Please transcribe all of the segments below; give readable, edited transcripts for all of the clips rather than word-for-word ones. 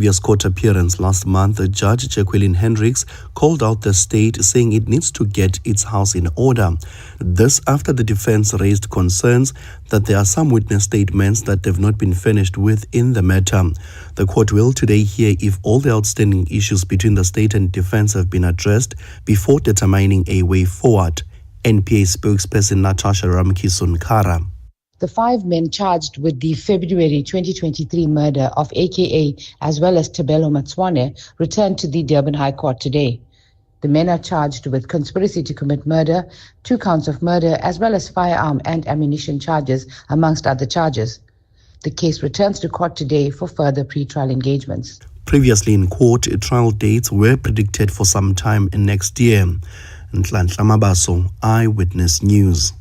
Previous court appearance last month, Judge Jacqueline Hendricks called out the state, saying it needs to get its house in order. This after the defense raised concerns that there are some witness statements that have not been furnished with in the matter. The court will today hear if all the outstanding issues between the state and defense have been addressed before determining a way forward. NPA spokesperson Natasha Ramkisson-Kara. The 5 men charged with the February 2023 murder of AKA as well as Tabelo Matswane returned to the Durban High Court today. The men are charged with conspiracy to commit murder, 2 counts of murder, as well as firearm and ammunition charges, amongst other charges. The case returns to court today for further pre-trial engagements. Previously in court, trial dates were predicted for some time next year. Nhlanhla Mabaso, Eyewitness News.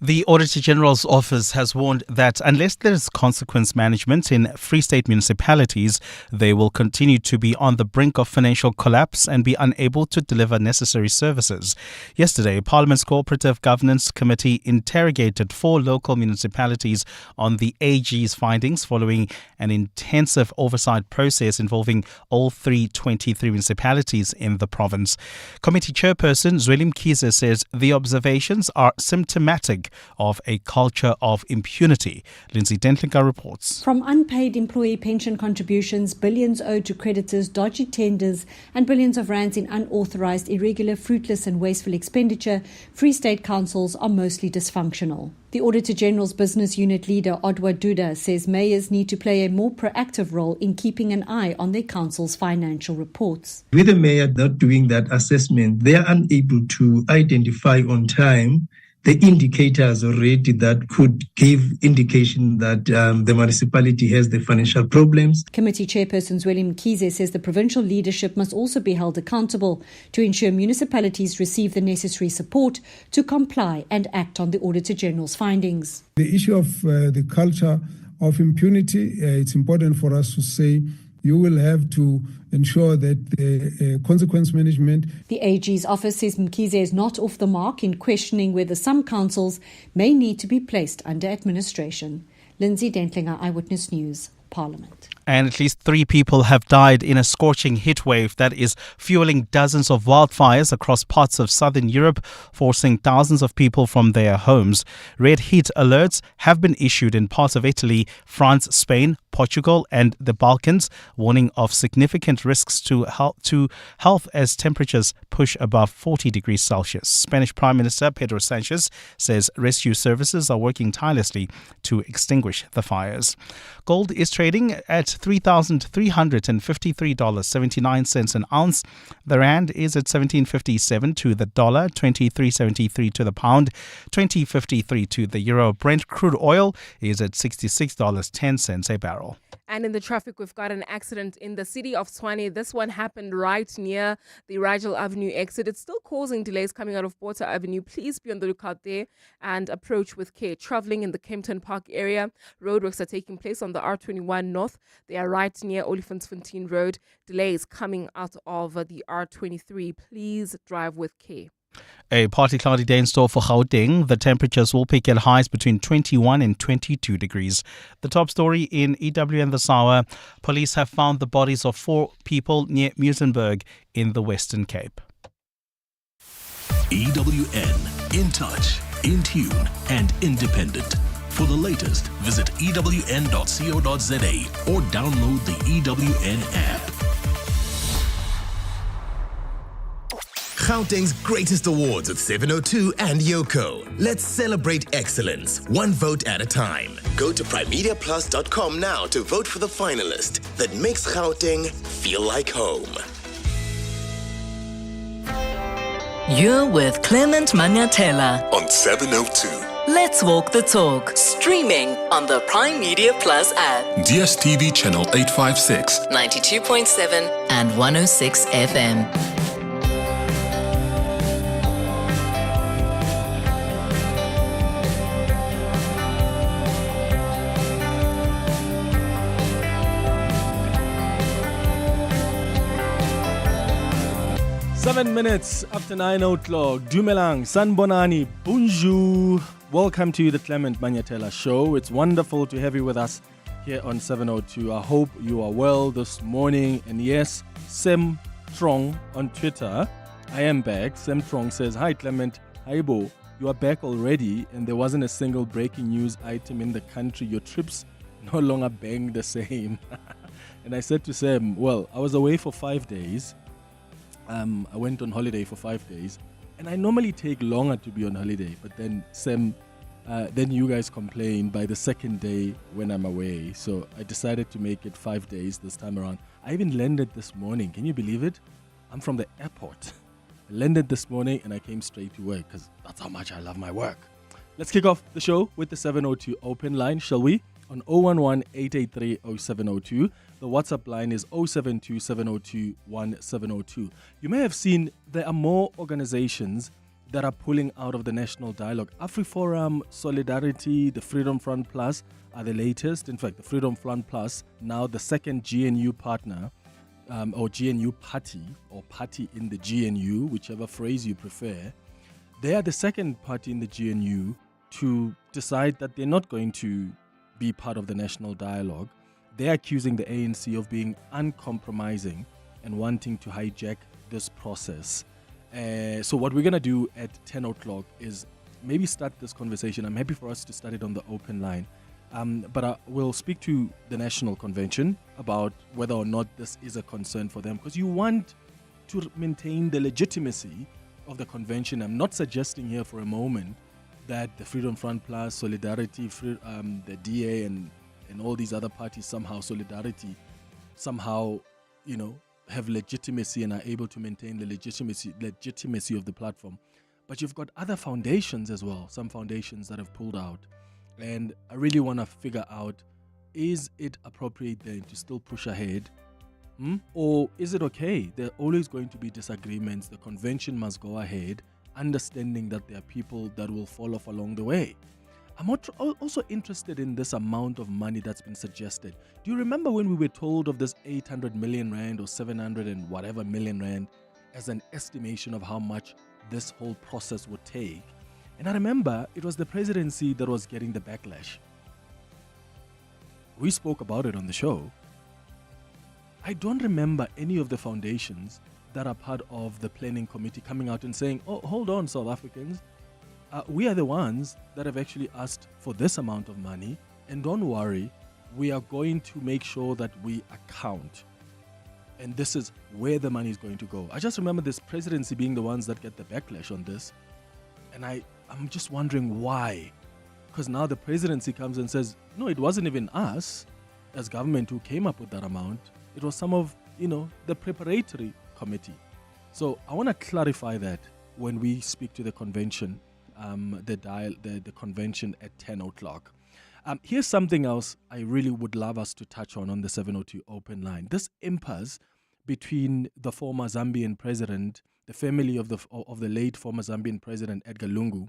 The Auditor General's office has warned that unless there is consequence management in Free State municipalities, they will continue to be on the brink of financial collapse and be unable to deliver necessary services. Yesterday, Parliament's Cooperative Governance Committee interrogated 4 local municipalities on the AG's findings following an intensive oversight process involving all 323 municipalities in the province. Committee Chairperson Zweli Mkhize says the observations are symptomatic of a culture of impunity. Lindsay Dentlinga reports. From unpaid employee pension contributions, billions owed to creditors, dodgy tenders, and billions of rands in unauthorised, irregular, fruitless and wasteful expenditure, Free State councils are mostly dysfunctional. The Auditor General's business unit leader, Odwa Duda, says mayors need to play a more proactive role in keeping an eye on their council's financial reports. With the mayor not doing that assessment, they are unable to identify on time the indicators already that could give indication that the municipality has the financial problems. Committee Chairperson Zweli Mkhize says the provincial leadership must also be held accountable to ensure municipalities receive the necessary support to comply and act on the Auditor General's findings. The issue of the culture of impunity, it's important for us to say you will have to ensure that the consequence management. The AG's office says Mkhize is not off the mark in questioning whether some councils may need to be placed under administration. Lindsay Dentlinger, Eyewitness News, Parliament. And at least 3 people have died in a scorching heatwave that is fueling dozens of wildfires across parts of southern Europe, forcing thousands of people from their homes. Red heat alerts have been issued in parts of Italy, France, Spain, Portugal and the Balkans, warning of significant risks to health as temperatures push above 40 degrees Celsius. Spanish Prime Minister Pedro Sanchez says rescue services are working tirelessly to extinguish the fires. Gold is trading at $3,353.79 an ounce. The rand is at 17.57 to the dollar, 23.73 to the pound, 20.53 to the euro. Brent crude oil is at $66.10 a barrel. And in the traffic, we've got an accident in the city of Tshwane. This one happened right near the Rigel Avenue exit. It's still causing delays coming out of Porter Avenue. Please be on the lookout there and approach with care. Traveling in the Kempton Park area, roadworks are taking place on the R21 North. They are right near Olifantsfontein Road. Delays coming out of the R23. Please drive with care. A partly cloudy day in store for Gauteng. The temperatures will peak at highs between 21 and 22 degrees. The top story in EWN this hour. Police have found the bodies of 4 people near Municipal in the Western Cape. EWN, in touch, in tune and independent. For the latest, visit ewn.co.za or download the EWN app. Gauteng's greatest awards with 702 and Yoko. Let's celebrate excellence, one vote at a time. Go to primediaplus.com now to vote for the finalist that makes Gauteng feel like home. You're with Clement Manyathela On 702. Let's walk the talk. Streaming on the Prime Media Plus app. DSTV channel 856, 92.7 and 106 FM. 7 minutes after 9 o'clock. Dumelang, Sanbonani, Bonjour. Welcome to the Clement Manyathela Show. It's wonderful to have you with us here on 702. I hope you are well this morning. And yes, Sem Trong on Twitter, I am back. Sem Trong says, "Hi Clement, hi Bo. You are back already and there wasn't a single breaking news item in the country. Your trips no longer bang the same." And I said to Sam, well, I was away for 5 days. I went on holiday for 5 days. And I normally take longer to be on holiday. But then Sam, then you guys complain by the second day when I'm away. So I decided to make it 5 days this time around. I even landed this morning. Can you believe it? I'm from the airport. I landed this morning and I came straight to work because that's how much I love my work. Let's kick off the show with the 702 open line, shall we? On 011-883-0702. The WhatsApp line is 072-702-1702. You may have seen there are more organizations that are pulling out of the national dialogue. AfriForum, Solidarity, the Freedom Front Plus are the latest. In fact, the Freedom Front Plus, now the second GNU partner, or GNU party, or party in the GNU, whichever phrase you prefer. They are the second party in the GNU to decide that they're not going to be part of the national dialogue. They're accusing the ANC of being uncompromising and wanting to hijack this process. So what we're going to do at 10 o'clock is maybe start this conversation. I'm happy for us to start it on the open line. But we'll speak to the National Convention about whether or not this is a concern for them, because you want to maintain the legitimacy of the convention. I'm not suggesting here for a moment that the Freedom Front Plus, Solidarity, the DA and all these other parties Solidarity, have legitimacy and are able to maintain the legitimacy of the platform. But you've got other foundations as well, some foundations that have pulled out. And I really want to figure out, is it appropriate then to still push ahead? Or is it okay? There are always going to be disagreements. The convention must go ahead, understanding that there are people that will fall off along the way. I'm also interested in this amount of money that's been suggested. Do you remember when we were told of this 800 million rand or 700 and whatever million rand as an estimation of how much this whole process would take? And I remember it was the presidency that was getting the backlash. We spoke about it on the show. I don't remember any of the foundations that are part of the planning committee coming out and saying, "Oh, hold on, South Africans. We are the ones that have actually asked for this amount of money. And don't worry, we are going to make sure that we account. And this is where the money is going to go." I just remember this presidency being the ones that get the backlash on this. And I'm just wondering why. Because now the presidency comes and says, no, it wasn't even us as government who came up with that amount. It was some of, the preparatory committee. So I want to clarify that when we speak to the convention, the convention at 10 o'clock. Here's something else I really would love us to touch on the 702 open line. This impasse between the former Zambian president, the family of the late former Zambian president Edgar Lungu,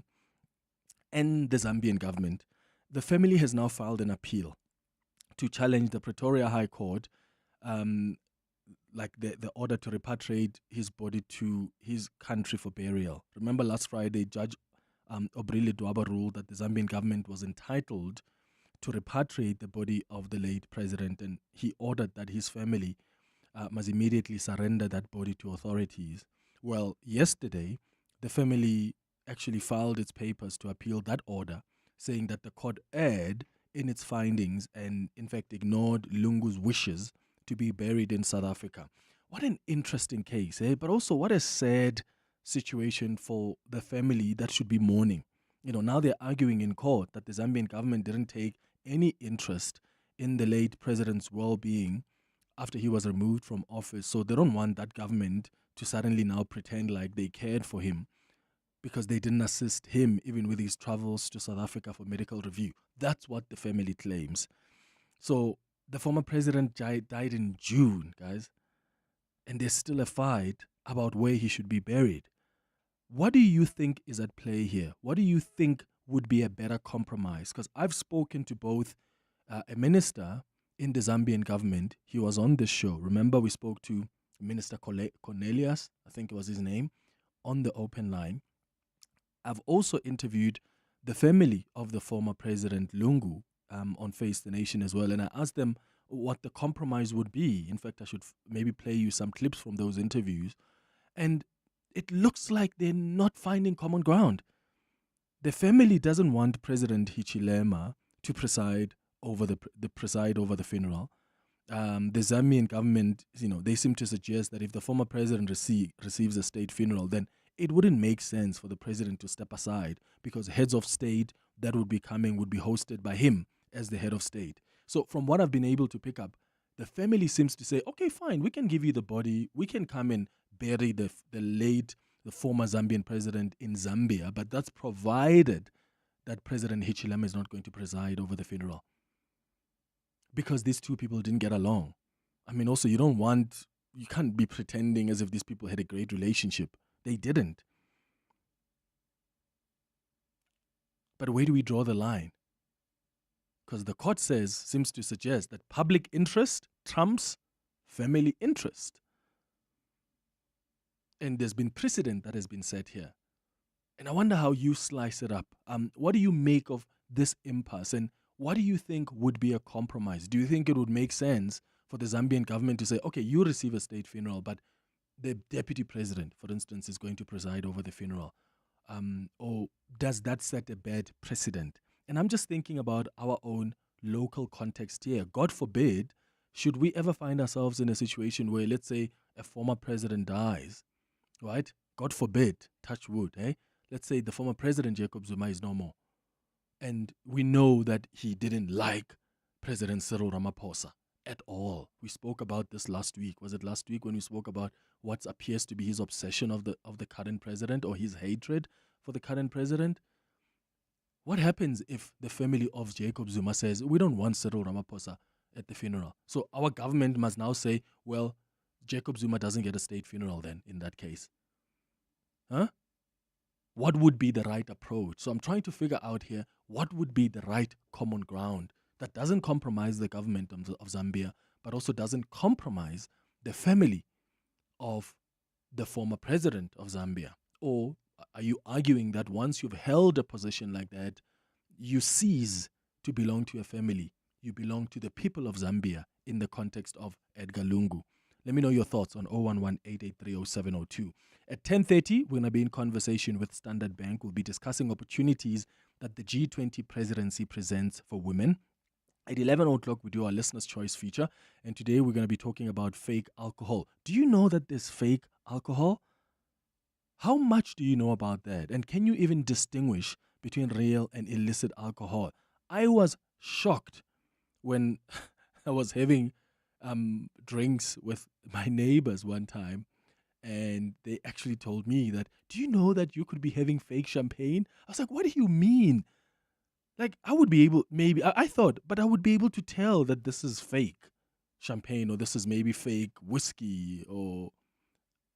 and the Zambian government. The family has now filed an appeal to challenge the Pretoria High Court, the order to repatriate his body to his country for burial. Remember last Friday, Judge Obrile Dwaba ruled that the Zambian government was entitled to repatriate the body of the late president, and he ordered that his family must immediately surrender that body to authorities. Well, yesterday, the family actually filed its papers to appeal that order, saying that the court erred in its findings and, in fact, ignored Lungu's wishes to be buried in South Africa. What an interesting case, eh? But also what a sad situation for the family that should be mourning. Now they're arguing in court that the Zambian government didn't take any interest in the late president's well-being after he was removed from office. So they don't want that government to suddenly now pretend like they cared for him because they didn't assist him even with his travels to South Africa for medical review. That's what the family claims. So the former president died in June, guys, and there's still a fight about where he should be buried. What do you think is at play here? What do you think would be a better compromise? Because I've spoken to both a minister in the Zambian government. He was on this show. Remember, we spoke to Minister Cornelius, I think it was his name, on the open line. I've also interviewed the family of the former President Lungu, on Face the Nation as well, and I asked them what the compromise would be. In fact, I should maybe play you some clips from those interviews. And it looks like they're not finding common ground. The family doesn't want President Hichilema to preside over the funeral. The Zambian government, they seem to suggest that if the former president receives a state funeral, then it wouldn't make sense for the president to step aside, because heads of state that would be coming would be hosted by him as the head of state. So from what I've been able to pick up, the family seems to say, okay, fine, we can give you the body, we can come and bury the former Zambian president in Zambia, but that's provided that President Hichilema is not going to preside over the funeral. Because these two people didn't get along. I mean, also, you can't be pretending as if these people had a great relationship. They didn't. But where do we draw the line? Because the court seems to suggest that public interest trumps family interest. And there's been precedent that has been set here. And I wonder how you slice it up. What do you make of this impasse? And what do you think would be a compromise? Do you think it would make sense for the Zambian government to say, okay, you receive a state funeral, but the deputy president, for instance, is going to preside over the funeral? Or does that set a bad precedent? And I'm just thinking about our own local context here. God forbid, should we ever find ourselves in a situation where, let's say, a former president dies, right? God forbid, touch wood, eh? Let's say the former president, Jacob Zuma, is no more. And we know that he didn't like President Cyril Ramaphosa at all. We spoke about this last week. Was it last week when we spoke about what appears to be his obsession of the current president, or his hatred for the current president? What happens if the family of Jacob Zuma says, we don't want Cyril Ramaphosa at the funeral? So our government must now say, well, Jacob Zuma doesn't get a state funeral then, in that case. Huh? What would be the right approach? So I'm trying to figure out here, what would be the right common ground that doesn't compromise the government of Zambia, but also doesn't compromise the family of the former president of Zambia? Or are you arguing that once you've held a position like that, you cease to belong to a family? You belong to the people of Zambia in the context of Edgar Lungu. Let me know your thoughts on 011-883-0702. At 10:30, we're going to be in conversation with Standard Bank. We'll be discussing opportunities that the G20 presidency presents for women. At 11 o'clock, we do our Listener's Choice feature. And today, we're going to be talking about fake alcohol. Do you know that there's fake alcohol? How much do you know about that? And can you even distinguish between real and illicit alcohol? I was shocked when I was having drinks with my neighbors one time, and they actually told me that, do you know that you could be having fake champagne? I was like, what do you mean? Like, I would be able, maybe, I thought, but I would be able to tell that this is fake champagne, or this is maybe fake whiskey, or,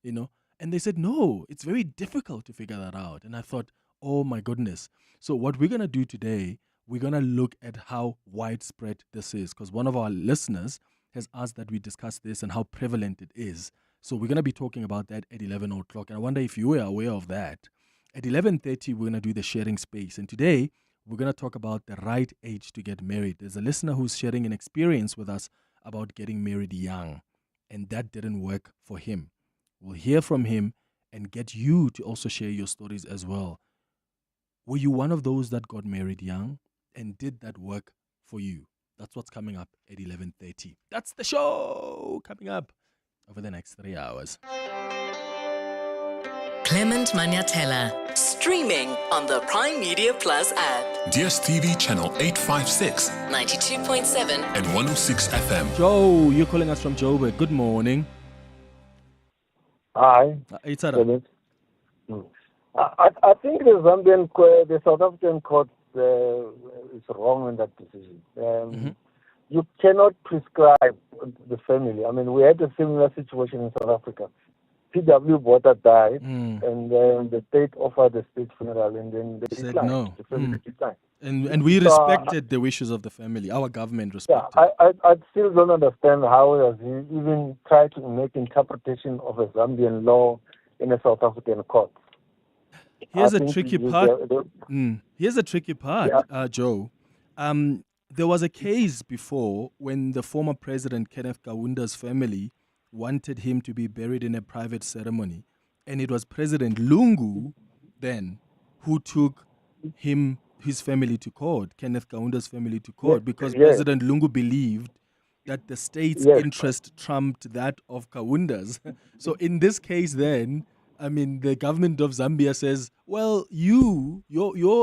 and they said, no, it's very difficult to figure that out. And I thought, oh my goodness. So what we're going to do today, we're going to look at how widespread this is, because one of our listeners has asked that we discuss this and how prevalent it is. So we're going to be talking about that at 11 o'clock. And I wonder if you were aware of that. At 11:30, we're going to do the sharing space. And today, we're going to talk about the right age to get married. There's a listener who's sharing an experience with us about getting married young, and that didn't work for him. We'll hear from him and get you to also share your stories as well. Were you one of those that got married young, and did that work for you? That's what's coming up at 11:30. That's the show coming up over the next 3 hours. Clement Manyathela, streaming on the Prime Media Plus app. DSTV channel 856, 92.7 and 106 FM. Joe, you're calling us from Joburg. Good morning. Hi. It's I think the the South African court is wrong in that decision. You cannot prescribe the family. I mean, we had a similar situation in South Africa. PW Botha died, and then the state offered the state funeral, and then they said declined. no. The family declined. And we respected the wishes of the family. Our government respected. Yeah, I still don't understand how he even tried to make interpretation of a Zambian law in a South African court. Here's a tricky part. Here's a tricky part, Joe. there was a case before when the former president, Kenneth Kaunda's family, wanted him to be buried in a private ceremony. And it was President Lungu then who took his family to court, Kenneth Kaunda's family to court, because President Lungu believed that the state's interest trumped that of Kaunda's. So in this case then, I mean, the government of Zambia says, well, you're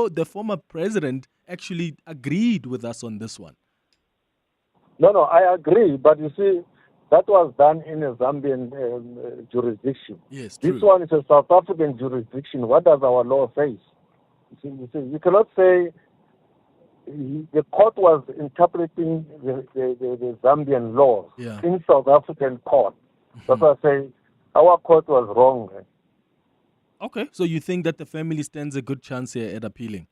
the former president actually agreed with us on this one. No, I agree. But you see, that was done in a Zambian jurisdiction. Yes, true. This one is a South African jurisdiction. What does our law say? You cannot say the court was interpreting the Zambian laws in South African court. That's why I say our court was wrong. Okay, so you think that the family stands a good chance here at appealing?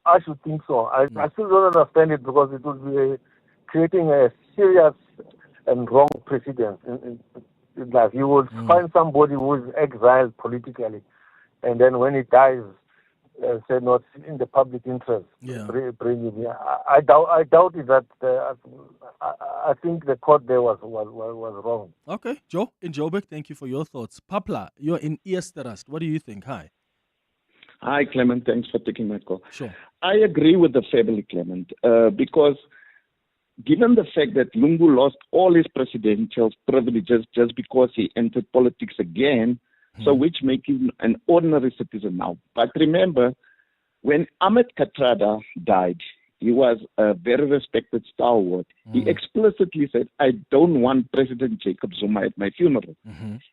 I should think so. I still don't understand it because it would be creating a serious and wrong precedent in life. You would find somebody who is exiled politically, and then when he dies, say not in the public interest. Bring him here. I doubt it. That I think the court there was wrong. Okay, Joe in Joburg, thank you for your thoughts. Papla, you're in Easterust. What do you think? Hi. Hi, Clement. Thanks for taking my call. Sure. I agree with the family, Clement, because given the fact that Lungu lost all his presidential privileges just because he entered politics again, so which make him an ordinary citizen now. But remember, when Ahmed Kathrada died, he was a very respected stalwart. He explicitly said, I don't want President Jacob Zuma at my funeral.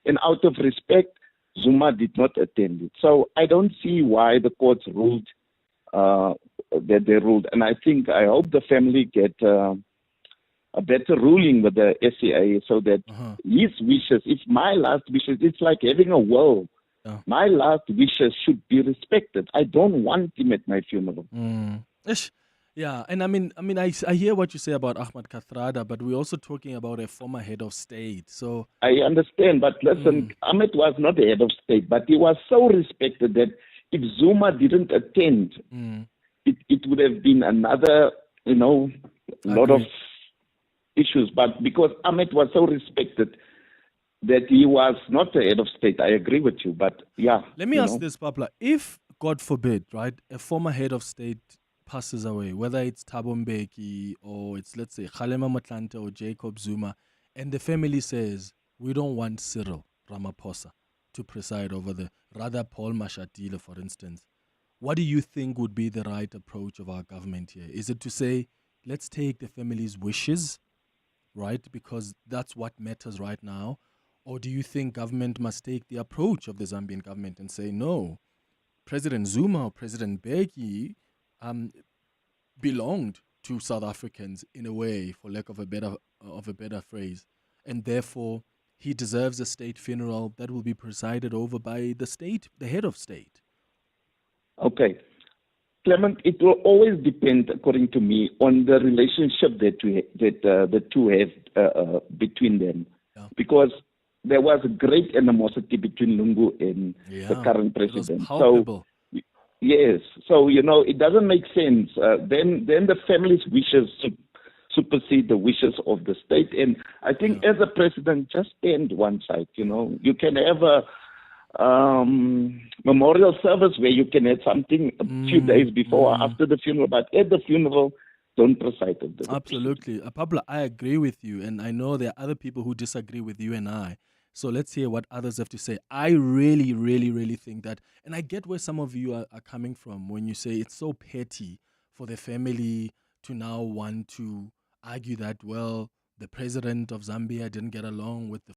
And out of respect, Zuma did not attend it. So I don't see why the courts ruled that they ruled. And I hope the family get a better ruling with the SCA so that his wishes, if my last wishes, it's like having a will. My last wishes should be respected. I don't want him at my funeral. Yeah, and I mean, I hear what you say about Ahmed Kathrada, but we're also talking about a former head of state. So I understand, but listen, Ahmed was not the head of state, but he was so respected that if Zuma didn't attend, it would have been another, lot of issues. But because Ahmed was so respected that he was not the head of state, I agree with you. But yeah. Let me ask this, Papla. If, God forbid, right, a former head of state passes away, whether it's Thabo Mbeki or it's, let's say, Kgalema Motlanthe or Jacob Zuma, and the family says, we don't want Cyril Ramaphosa to preside over rather Paul Mashatile, for instance, what do you think would be the right approach of our government here? Is it to say, let's take the family's wishes, right, because that's what matters right now? Or do you think government must take the approach of the Zambian government and say, no, President Zuma or President Mbeki belonged to South Africans in a way, for lack of a better phrase, and therefore he deserves a state funeral that will be presided over by the head of state? Okay. Clement, it will always depend, according to me, on the relationship that the two have between them. Yeah. Because there was a great animosity between Lungu and the current president. It was palpable. So, yes. So, it doesn't make sense. Then the family's wishes supersede the wishes of the state. And I think as a president, just stand one side. You can have a memorial service where you can have something a few days before or after the funeral, but at the funeral, don't preside over the Absolutely. Pablo, I agree with you, and I know there are other people who disagree with you and I. So let's hear what others have to say. I really, really, really think that, and I get where some of you are coming from when you say it's so petty for the family to now want to argue that, well, the president of Zambia didn't get along with the